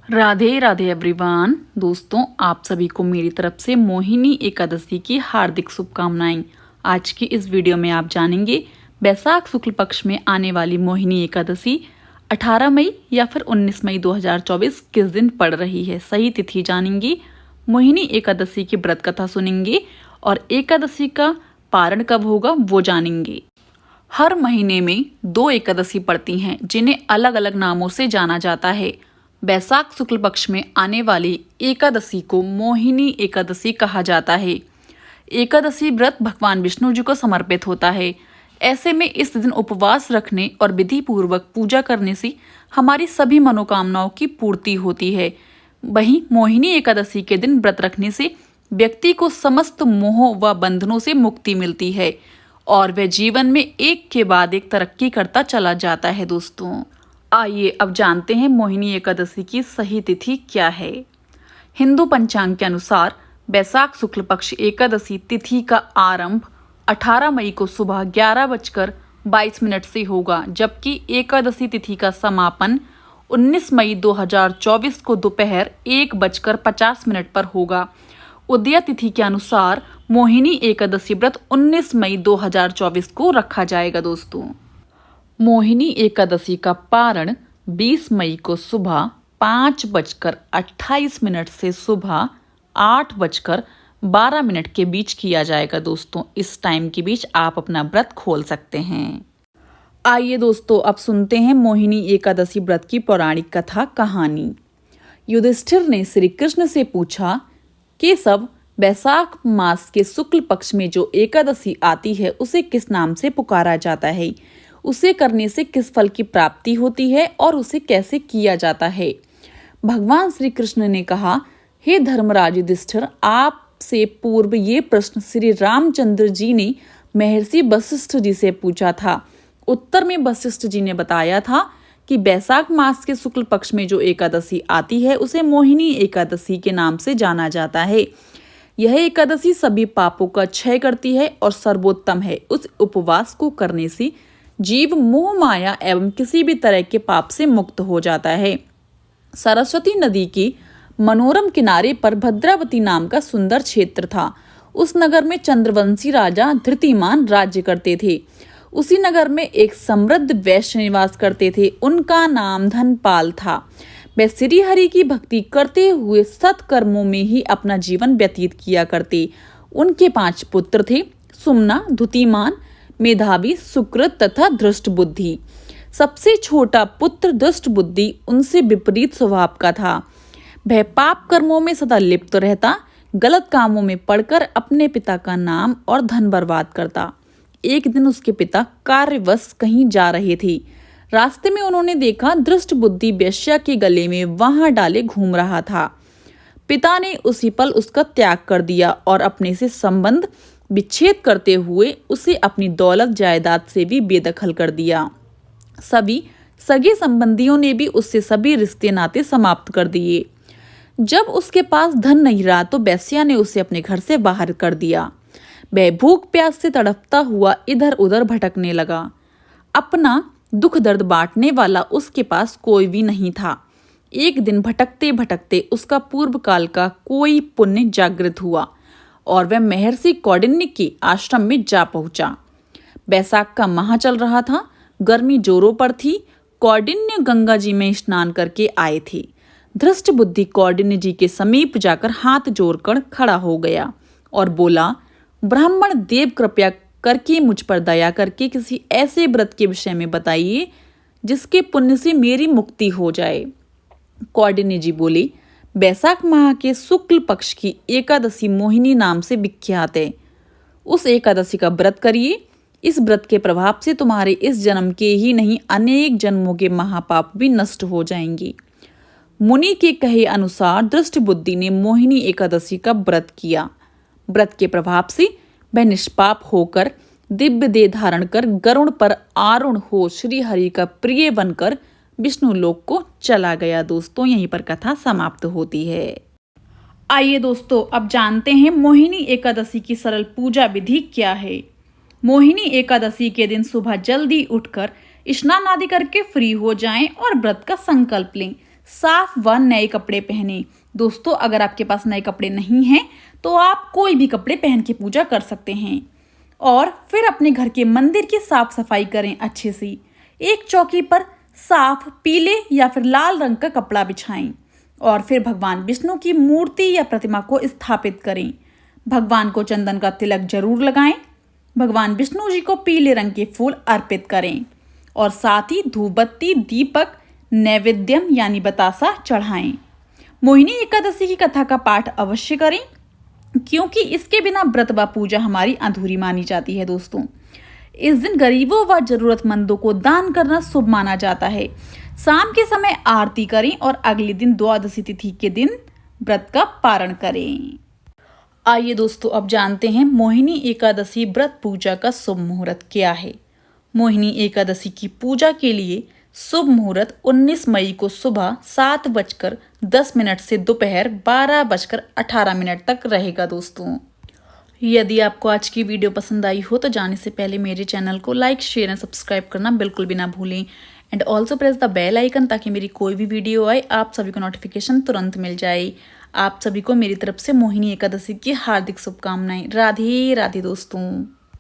Radhe Radhe everyone. दोस्तों, आप सभी को मेरी तरफ से मोहिनी एकादशी की हार्दिक शुभकामनाएं। आज की इस वीडियो में आप जानेंगे बैसाख शुक्ल पक्ष में आने वाली मोहिनी एकादशी 18 मई या फिर 19 मई 2024 किस दिन पड़ रही है। सही तिथि जानेंगे, मोहिनी एकादशी की व्रत कथा सुनेंगे और एकादशी का पारण कब होगा वो जानेंगे। हर महीने में 2 एकादशी पड़ती हैं जिन्हें अलग अलग नामों से जाना जाता है। बैसाख शुक्ल पक्ष में आने वाली एकादशी को मोहिनी एकादशी कहा जाता है। एकादशी व्रत भगवान विष्णु जी को समर्पित होता है। ऐसे में इस दिन उपवास रखने और विधि पूर्वक पूजा करने से हमारी सभी मनोकामनाओं की पूर्ति होती है। वहीं मोहिनी एकादशी के दिन व्रत रखने से व्यक्ति को समस्त मोह व बंधनों से मुक्ति मिलती है और वह जीवन में एक के बाद एक तरक्की करता चला जाता है। दोस्तों, आइए अब जानते हैं मोहिनी एकादशी की सही तिथि क्या है। हिंदू पंचांग के अनुसार बैसाख शुक्ल पक्ष एकादशी तिथि का आरंभ 18 मई को सुबह 11:22 से होगा, जबकि एकादशी तिथि का समापन 19 मई 2024 को दोपहर 1:50 पर होगा। उदय तिथि के अनुसार मोहिनी एकादशी व्रत 19 मई 2024 को रखा जाएगा। दोस्तों, मोहिनी एकादशी का पारण 20 मई को सुबह 5:28 से सुबह 8:12 के बीच किया जाएगा। दोस्तों, इस टाइम के बीच आप अपना व्रत खोल सकते हैं। आइए दोस्तों, अब सुनते हैं मोहिनी एकादशी व्रत की पौराणिक कथा कहानी। युधिष्ठिर ने श्री कृष्ण से पूछा कि सब बैसाख मास के शुक्ल पक्ष में जो एकादशी आती है उसे किस नाम से पुकारा जाता है, उसे करने से किस फल की प्राप्ति होती है और उसे कैसे किया जाता है। भगवान श्री कृष्ण ने कहा, हे धर्मराज युधिष्ठिर, आपसे पूर्व ये प्रश्न श्री रामचंद्र जी ने महर्षि वशिष्ठ जी से पूछा था। उत्तर में वशिष्ठ जी ने बताया था कि बैसाख मास के शुक्ल पक्ष में जो एकादशी आती है उसे मोहिनी एकादशी के नाम से जाना जाता है। यह एकादशी सभी पापों का क्षय करती है और सर्वोत्तम है। उस उपवास को करने से जीव मोह माया एवं किसी भी तरह के पाप से मुक्त हो जाता है। सरस्वती नदी की मनोरम किनारे पर भद्रावती नाम का सुंदर क्षेत्र था। उस नगर में चंद्रवंशी राजा धृतिमान राज्य करते थे। उसी नगर में एक समृद्ध वैश्य निवास करते थे। उनका नाम धनपाल था। वे श्री हरि की भक्ति करते हुए सत्कर्मों में ही अपना जीवन व्यतीत किया करते। उनके 5 पुत्र थे, सुमना, धुतिमान, मेधावी, सुकृत तथा धृष्ट बुद्धि। सबसे छोटा पुत्र धृष्ट बुद्धि उनसे विपरीत स्वभाव का था। वह पाप कर्मों में सदा लिप्त रहता, गलत कामों में पड़कर अपने पिता का नाम और धन बर्बाद करता। एक दिन उसके पिता कार्यवश कहीं जा रहे थे। रास्ते में उन्होंने देखा धृष्ट बुद्धि वेश्या के गले में वहां डाले घूम रहा था। पिता ने उसी पल उसका त्याग कर दिया और अपने से संबंध विच्छेद करते हुए उसे अपनी दौलत जायदाद से भी बेदखल कर दिया। सभी सगे संबंधियों ने भी उससे सभी रिश्ते नाते समाप्त कर दिए। जब उसके पास धन नहीं रहा तो वेश्या ने उसे अपने घर से बाहर कर दिया। वह भूख प्यास से तड़पता हुआ इधर उधर भटकने लगा। अपना दुख दर्द बांटने वाला उसके पास कोई भी नहीं था। एक दिन भटकते भटकते उसका पूर्व काल का कोई पुण्य जागृत हुआ और वह महर्षि कौंडिन्य के आश्रम में जा पहुंचा। बैसाख का माह चल रहा था, गर्मी जोरों पर थी। कौंडिन्य गंगा जी में स्नान करके आए थे। धृष्ट बुद्धि कौंडिन्य जी के समीप जाकर हाथ जोड़कर खड़ा हो गया और बोला, ब्राह्मण देव, कृपया करके मुझ पर दया करके किसी ऐसे व्रत के विषय में बताइए जिसके पुण्य से मेरी मुक्ति हो जाए। कौंडिन्य जी बोले, बैसाख माह के शुक्ल पक्ष की एकादशी मोहिनी नाम से विख्यात है। उस एकादशी का व्रत करिए। इस व्रत के प्रभाव से तुम्हारे इस जन्म के ही नहीं अनेक जन्मों के महापाप भी नष्ट हो जाएंगे। मुनि के कहे अनुसार दृष्ट बुद्धि ने मोहिनी एकादशी का व्रत किया। व्रत के प्रभाव से वह निष्पाप होकर दिव्य देह धारण कर गरुड़ पर आरूढ़ हो श्री हरि का प्रिय बनकर विष्णु लोक को चला गया। दोस्तों, यहीं पर कथा समाप्त होती है। आइए दोस्तों, अब जानते हैं मोहिनी एकादशी की सरल पूजा विधि क्या है। मोहिनी एकादशी के दिन सुबह जल्दी उठकर स्नान आदि करके फ्री हो जाएं और व्रत का संकल्प लें। साफ व नए कपड़े पहने। दोस्तों अगर आपके पास नए कपड़े नहीं हैं तो आप कोई भी कपड़े पहन के पूजा कर सकते हैं। और फिर अपने घर के मंदिर की साफ सफाई करें अच्छे से। एक चौकी पर साफ पीले या फिर लाल रंग का कपड़ा बिछाएं और फिर भगवान विष्णु की मूर्ति या प्रतिमा को स्थापित करें। भगवान को चंदन का तिलक जरूर लगाएं। भगवान विष्णु जी को पीले रंग के फूल अर्पित करें और साथ ही धूप बत्ती, दीपक, नैवेद्यम यानी बतासा चढ़ाएं। मोहिनी एकादशी की कथा का पाठ अवश्य करें क्योंकि इसके बिना व्रत व पूजा हमारी अधूरी मानी जाती है। दोस्तों इस दिन गरीबों व जरूरतमंदों को दान करना शुभ माना जाता है। शाम के समय आरती करें और अगले दिन द्वादशी तिथि के दिन व्रत का पारण करें। आइए दोस्तों अब जानते हैं मोहिनी एकादशी व्रत पूजा का शुभ मुहूर्त क्या है। मोहिनी एकादशी की पूजा के लिए शुभ मुहूर्त 19 मई को सुबह 7:10 से दोपहर 12:18 तक रहेगा। दोस्तों यदि आपको आज की वीडियो पसंद आई हो तो जाने से पहले मेरे चैनल को लाइक, शेयर एंड सब्सक्राइब करना बिल्कुल भी ना भूलें and also press the bell icon ताकि मेरी कोई भी वीडियो आए आप सभी को नोटिफिकेशन तुरंत मिल जाए। आप सभी को मेरी तरफ से मोहिनी एकादशी की हार्दिक शुभकामनाएं। राधे राधे दोस्तों।